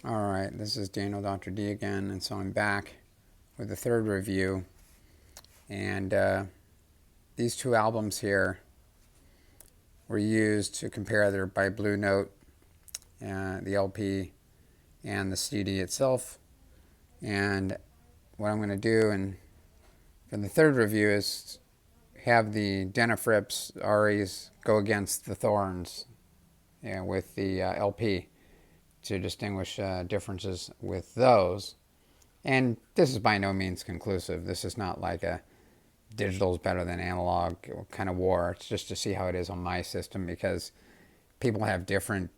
Alright, this is Daniel Dr. D again, and so I'm back with the third review. And these two albums here were used to compare their by Blue Note, the LP, and the CD itself. And what I'm going to do in the third review is have the Denafrips REs go against the Thorens with the LP to distinguish differences with those. And this is by no means conclusive. This is not like a digital is better than analog kind of war. It's just to see how it is on my system, because people have different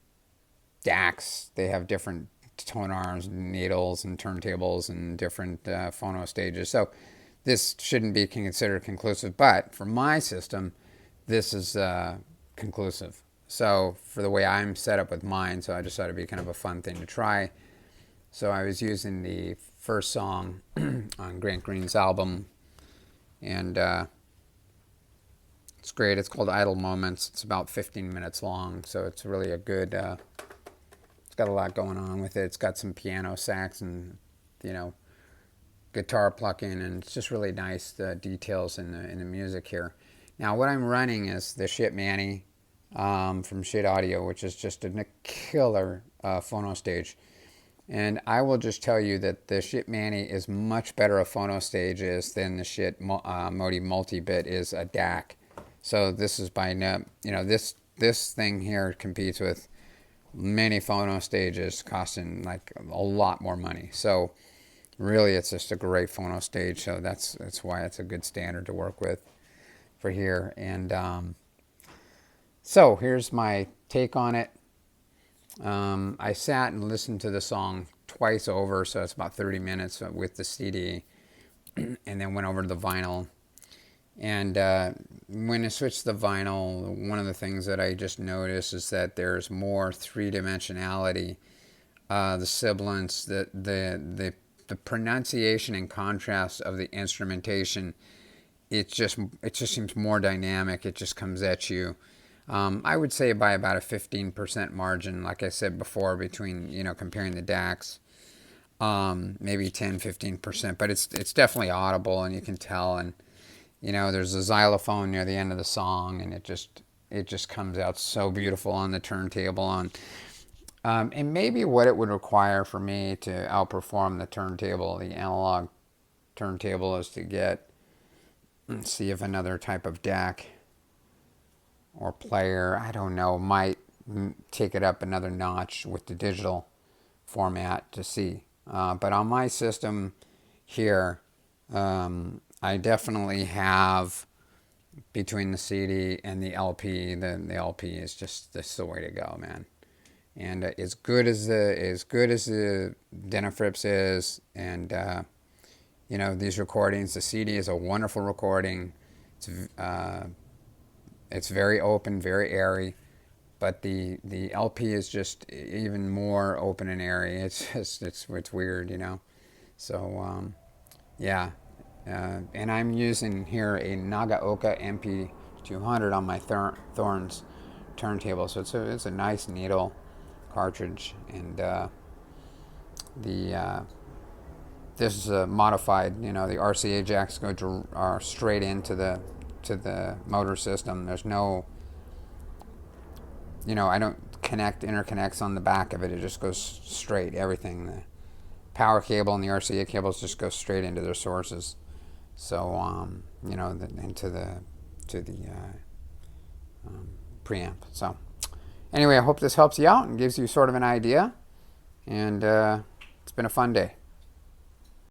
DACs. They have different tone arms, needles, and turntables, and different phono stages. So this shouldn't be considered conclusive. But for my system, this is conclusive. So for the way I'm set up with mine, so I just thought it'd be kind of a fun thing to try. So I was using the first song on Grant Green's album, and it's great. It's called Idle Moments. It's about 15 minutes long, so it's really a good, it's got a lot going on with it. It's got some piano, sax, and, guitar plucking, and it's just really nice, the details in the music here. Now, what I'm running is the Shit Manny from Shit Audio, which is just a killer phono stage. And I will just tell you that the Shit Manny is much better a phono stage is than the Shit Modi Multi-Bit is a DAC. So this is by no, this thing here competes with many phono stages costing like a lot more money. So really, it's just a great phono stage. So that's why it's a good standard to work with for here. And so here's my take on it. I sat and listened to the song twice over, so it's about 30 minutes with the CD, and then went over to the vinyl. And when I switched to the vinyl, one of the things that I just noticed is that there's more three-dimensionality, the sibilance, the pronunciation and contrast of the instrumentation. It just seems more dynamic. It just comes at you. I would say by about a 15% margin, like I said before, between, comparing the DACs, maybe 10-15%, but it's definitely audible, and you can tell. And there's a xylophone near the end of the song, and it just comes out so beautiful on the turntable. And maybe what it would require for me to outperform the turntable, the analog turntable, is to see if another type of DAC or player, I don't know, might take it up another notch with the digital format to see. But on my system here, I definitely have, between the CD and the LP, the LP is just the way to go, man. And as good as the Denafrips is, and these recordings, the CD is a wonderful recording. It's very open, very airy, but the LP is just even more open and airy. It's weird, So yeah, and I'm using here a Nagaoka MP200 on my Thorens turntable, so it's a nice needle cartridge, and this is a modified. The RCA jacks are straight into the motor system. There's no, I don't connect interconnects on the back of it. It just goes straight. Everything, the power cable and the RCA cables just go straight into their sources. So into the preamp. So anyway, I hope this helps you out and gives you sort of an idea. And it's been a fun day.